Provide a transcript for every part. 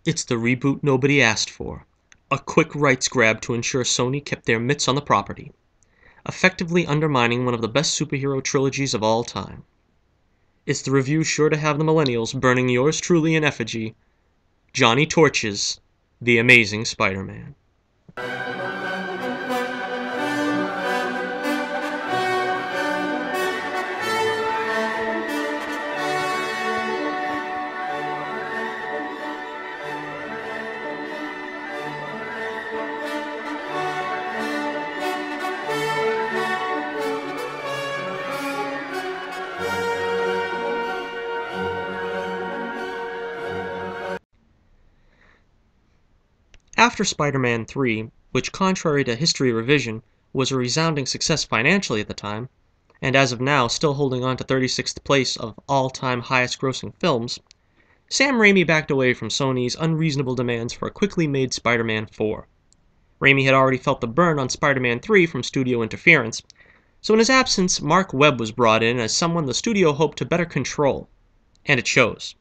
It's the reboot nobody asked for. A quick rights grab to ensure Sony kept their mitts on the property, effectively undermining one of the best superhero trilogies of all time. It's the review sure to have the millennials burning yours truly in effigy, Johnnie Torch's The Amazing Spider-Man. After Spider-Man 3, which contrary to history revision, was a resounding success financially at the time, and as of now still holding on to 36th place of all-time highest grossing films, Sam Raimi backed away from Sony's unreasonable demands for a quickly made Spider-Man 4. Raimi had already felt the burn on Spider-Man 3 from studio interference, so in his absence, Mark Webb was brought in as someone the studio hoped to better control, and it shows.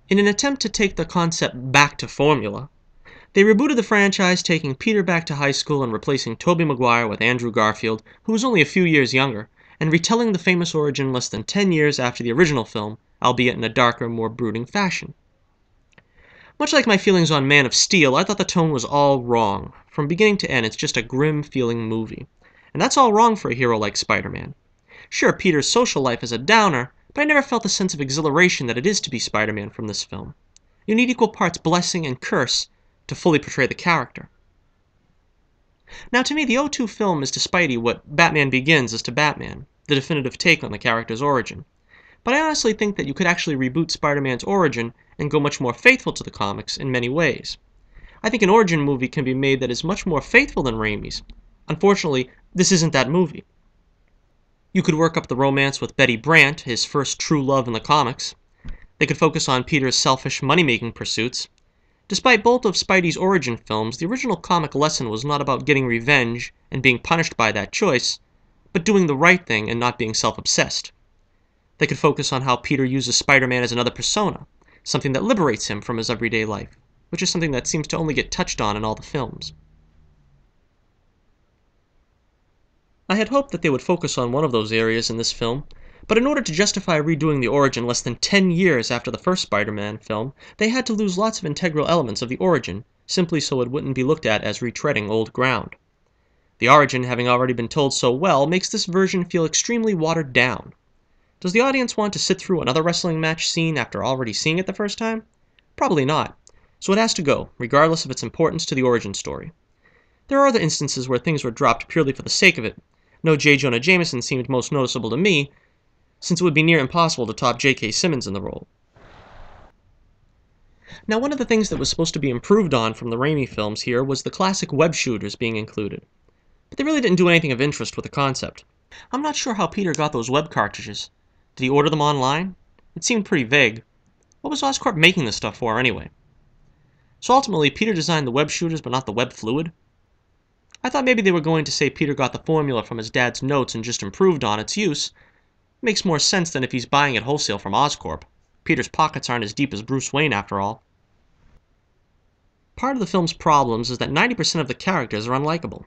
In an attempt to take the concept back to formula, they rebooted the franchise, taking Peter back to high school and replacing Tobey Maguire with Andrew Garfield, who was only a few years younger, and retelling the famous origin less than 10 years after the original film, albeit in a darker, more brooding fashion. Much like my feelings on Man of Steel, I thought the tone was all wrong. From beginning to end, it's just a grim-feeling movie. And that's all wrong for a hero like Spider-Man. Sure, Peter's social life is a downer, but I never felt the sense of exhilaration that it is to be Spider-Man from this film. You need equal parts blessing and curse to fully portray the character. Now, to me, the O2 film is to Spidey what Batman Begins is to Batman, the definitive take on the character's origin. But I honestly think that you could actually reboot Spider-Man's origin and go much more faithful to the comics in many ways. I think an origin movie can be made that is much more faithful than Raimi's. Unfortunately, this isn't that movie. You could work up the romance with Betty Brant, his first true love in the comics. They could focus on Peter's selfish money-making pursuits. Despite both of Spidey's origin films, the original comic lesson was not about getting revenge and being punished by that choice, but doing the right thing and not being self-obsessed. They could focus on how Peter uses Spider-Man as another persona, something that liberates him from his everyday life, which is something that seems to only get touched on in all the films. I had hoped that they would focus on one of those areas in this film, but in order to justify redoing the origin less than 10 years after the first Spider-Man film, they had to lose lots of integral elements of the origin, simply so it wouldn't be looked at as retreading old ground. The origin, having already been told so well, makes this version feel extremely watered down. Does the audience want to sit through another wrestling match scene after already seeing it the first time? Probably not, so it has to go, regardless of its importance to the origin story. There are other instances where things were dropped purely for the sake of it. No J. Jonah Jameson seemed most noticeable to me, since it would be near impossible to top J.K. Simmons in the role. Now, one of the things that was supposed to be improved on from the Raimi films here was the classic web shooters being included. But they really didn't do anything of interest with the concept. I'm not sure how Peter got those web cartridges. Did he order them online? It seemed pretty vague. What was Oscorp making this stuff for, anyway? So ultimately, Peter designed the web shooters but not the web fluid? I thought maybe they were going to say Peter got the formula from his dad's notes and just improved on its use. It makes more sense than if he's buying it wholesale from Oscorp. Peter's pockets aren't as deep as Bruce Wayne, after all. Part of the film's problems is that 90% of the characters are unlikable.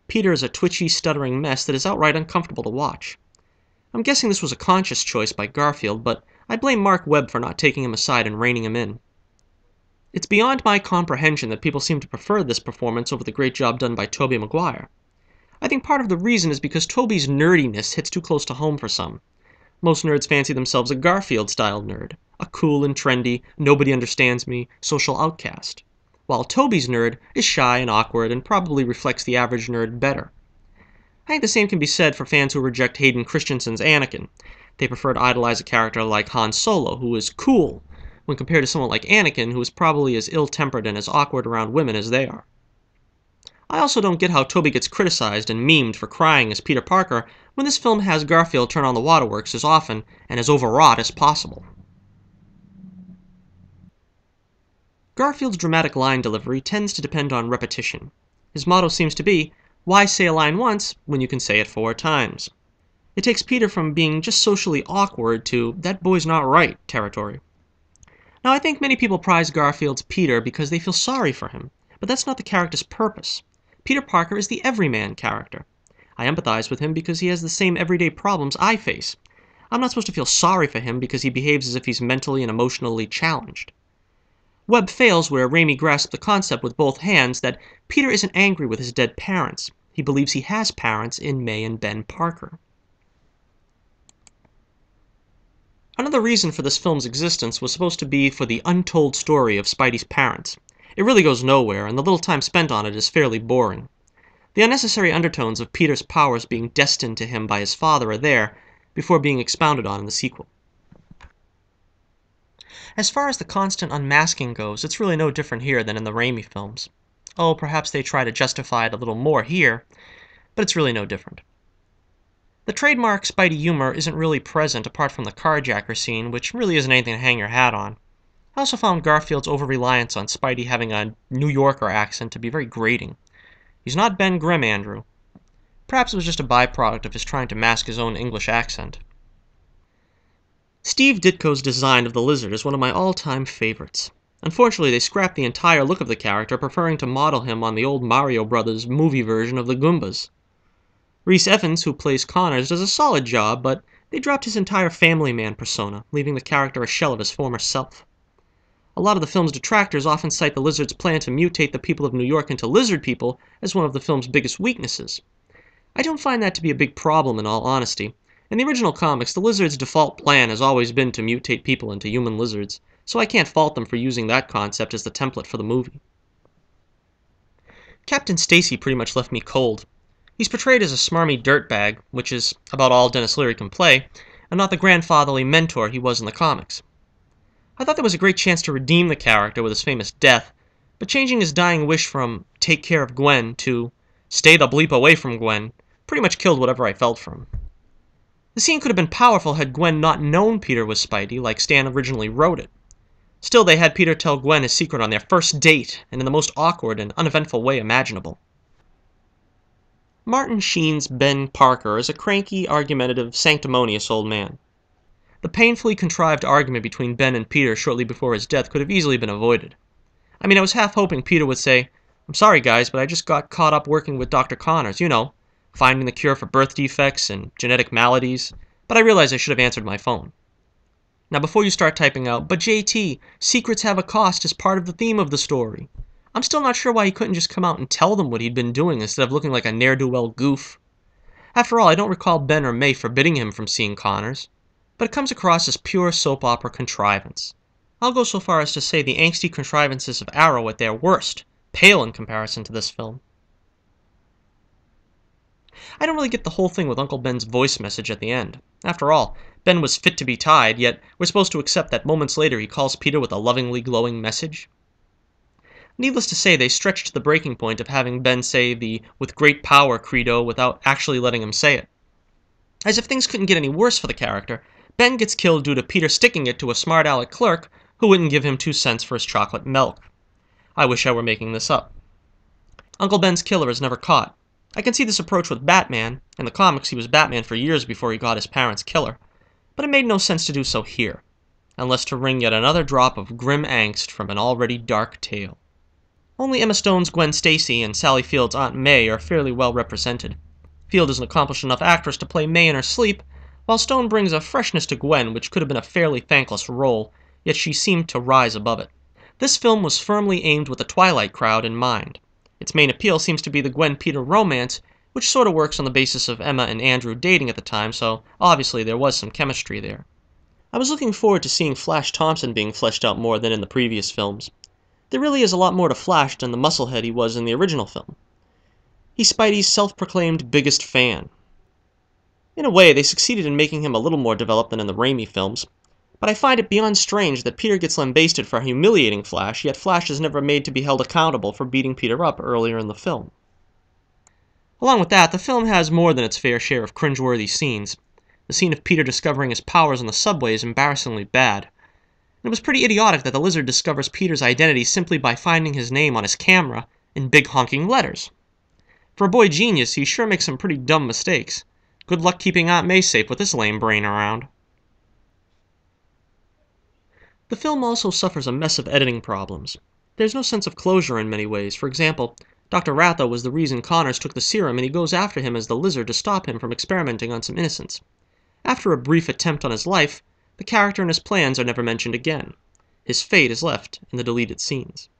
Peter is a twitchy, stuttering mess that is outright uncomfortable to watch. I'm guessing this was a conscious choice by Garfield, but I blame Mark Webb for not taking him aside and reining him in. It's beyond my comprehension that people seem to prefer this performance over the great job done by Tobey Maguire. I think part of the reason is because Tobey's nerdiness hits too close to home for some. Most nerds fancy themselves a Garfield-style nerd, a cool and trendy, nobody-understands-me, social outcast, while Tobey's nerd is shy and awkward and probably reflects the average nerd better. I think the same can be said for fans who reject Hayden Christensen's Anakin. They prefer to idolize a character like Han Solo, who is cool, when compared to someone like Anakin, who is probably as ill-tempered and as awkward around women as they are. I also don't get how Tobey gets criticized and memed for crying as Peter Parker when this film has Garfield turn on the waterworks as often and as overwrought as possible. Garfield's dramatic line delivery tends to depend on repetition. His motto seems to be, why say a line once when you can say it 4 times? It takes Peter from being just socially awkward to that boy's not right territory. Now, I think many people prize Garfield's Peter because they feel sorry for him, but that's not the character's purpose. Peter Parker is the everyman character. I empathize with him because he has the same everyday problems I face. I'm not supposed to feel sorry for him because he behaves as if he's mentally and emotionally challenged. Webb fails where Raimi grasps the concept with both hands that Peter isn't angry with his dead parents. He believes he has parents in May and Ben Parker. Another reason for this film's existence was supposed to be for the untold story of Spidey's parents. It really goes nowhere, and the little time spent on it is fairly boring. The unnecessary undertones of Peter's powers being destined to him by his father are there, before being expounded on in the sequel. As far as the constant unmasking goes, it's really no different here than in the Raimi films. Oh, perhaps they try to justify it a little more here, but it's really no different. The trademark Spidey humor isn't really present apart from the carjacker scene, which really isn't anything to hang your hat on. I also found Garfield's over-reliance on Spidey having a New Yorker accent to be very grating. He's not Ben Grimm, Andrew. Perhaps it was just a byproduct of his trying to mask his own English accent. Steve Ditko's design of the lizard is one of my all-time favorites. Unfortunately, they scrapped the entire look of the character, preferring to model him on the old Mario Brothers movie version of the Goombas. Rhys Ifans, who plays Connors, does a solid job, but they dropped his entire family man persona, leaving the character a shell of his former self. A lot of the film's detractors often cite the lizard's plan to mutate the people of New York into lizard people as one of the film's biggest weaknesses. I don't find that to be a big problem in all honesty. In the original comics, the lizard's default plan has always been to mutate people into human lizards, so I can't fault them for using that concept as the template for the movie. Captain Stacy pretty much left me cold. He's portrayed as a smarmy dirtbag, which is about all Denis Leary can play, and not the grandfatherly mentor he was in the comics. I thought there was a great chance to redeem the character with his famous death, but changing his dying wish from "take care of Gwen" to "stay the bleep away from Gwen" pretty much killed whatever I felt for him. The scene could have been powerful had Gwen not known Peter was Spidey, like Stan originally wrote it. Still, they had Peter tell Gwen his secret on their first date, and in the most awkward and uneventful way imaginable. Martin Sheen's Ben Parker is a cranky, argumentative, sanctimonious old man. The painfully contrived argument between Ben and Peter shortly before his death could have easily been avoided. I mean, I was half hoping Peter would say, "I'm sorry guys, but I just got caught up working with Dr. Connors, finding the cure for birth defects and genetic maladies," but I realized I should have answered my phone. Now before you start typing out, "But JT, secrets have a cost as part of the theme of the story," I'm still not sure why he couldn't just come out and tell them what he'd been doing instead of looking like a ne'er-do-well goof. After all, I don't recall Ben or May forbidding him from seeing Connors, but it comes across as pure soap opera contrivance. I'll go so far as to say the angsty contrivances of Arrow at their worst pale in comparison to this film. I don't really get the whole thing with Uncle Ben's voice message at the end. After all, Ben was fit to be tied, yet we're supposed to accept that moments later he calls Peter with a lovingly glowing message. Needless to say, they stretched to the breaking point of having Ben say the "with great power" credo without actually letting him say it. As if things couldn't get any worse for the character, Ben gets killed due to Peter sticking it to a smart-aleck clerk who wouldn't give him 2 cents for his chocolate milk. I wish I were making this up. Uncle Ben's killer is never caught. I can see this approach with Batman. In the comics, he was Batman for years before he got his parents' killer. But it made no sense to do so here, unless to wring yet another drop of grim angst from an already dark tale. Only Emma Stone's Gwen Stacy and Sally Field's Aunt May are fairly well represented. Field is an accomplished enough actress to play May in her sleep, while Stone brings a freshness to Gwen which could have been a fairly thankless role, yet she seemed to rise above it. This film was firmly aimed with the Twilight crowd in mind. Its main appeal seems to be the Gwen-Peter romance, which sort of works on the basis of Emma and Andrew dating at the time, so obviously there was some chemistry there. I was looking forward to seeing Flash Thompson being fleshed out more than in the previous films. There really is a lot more to Flash than the musclehead he was in the original film. He's Spidey's self-proclaimed biggest fan. In a way, they succeeded in making him a little more developed than in the Raimi films, but I find it beyond strange that Peter gets lambasted for humiliating Flash, yet Flash is never made to be held accountable for beating Peter up earlier in the film. Along with that, the film has more than its fair share of cringeworthy scenes. The scene of Peter discovering his powers on the subway is embarrassingly bad. It was pretty idiotic that the lizard discovers Peter's identity simply by finding his name on his camera in big honking letters. For a boy genius, he sure makes some pretty dumb mistakes. Good luck keeping Aunt May safe with this lame brain around. The film also suffers a mess of editing problems. There's no sense of closure in many ways. For example, Dr. Ratho was the reason Connors took the serum, and he goes after him as the lizard to stop him from experimenting on some innocents. After a brief attempt on his life, the character and his plans are never mentioned again. His fate is left in the deleted scenes.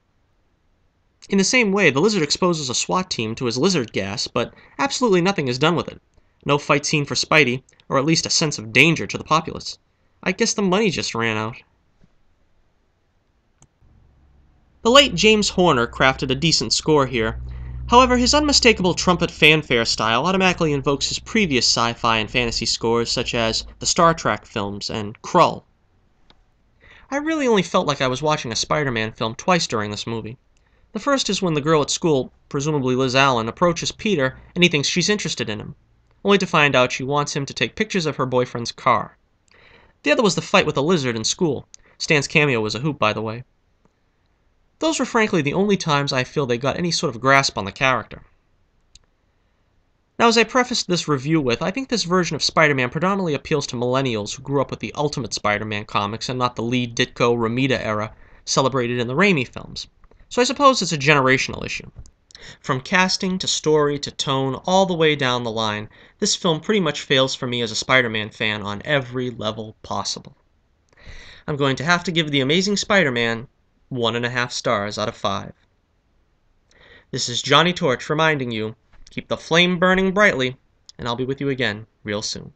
In the same way, the lizard exposes a SWAT team to his lizard gas, but absolutely nothing is done with it. No fight scene for Spidey, or at least a sense of danger to the populace. I guess the money just ran out. The late James Horner crafted a decent score here. However, his unmistakable trumpet fanfare style automatically invokes his previous sci-fi and fantasy scores such as the Star Trek films and Krull. I really only felt like I was watching a Spider-Man film twice during this movie. The first is when the girl at school, presumably Liz Allen, approaches Peter and he thinks she's interested in him, only to find out she wants him to take pictures of her boyfriend's car. The other was the fight with the lizard in school. Stan's cameo was a hoot, by the way. Those were frankly the only times I feel they got any sort of grasp on the character. Now, as I prefaced this review with, I think this version of Spider-Man predominantly appeals to millennials who grew up with the Ultimate Spider-Man comics and not the Lee Ditko Romita era celebrated in the Raimi films. So I suppose it's a generational issue. From casting to story to tone, all the way down the line, this film pretty much fails for me as a Spider-Man fan on every level possible. I'm going to have to give The Amazing Spider-Man 1.5 stars out of 5. This is Johnnie Torch reminding you, keep the flame burning brightly, and I'll be with you again real soon.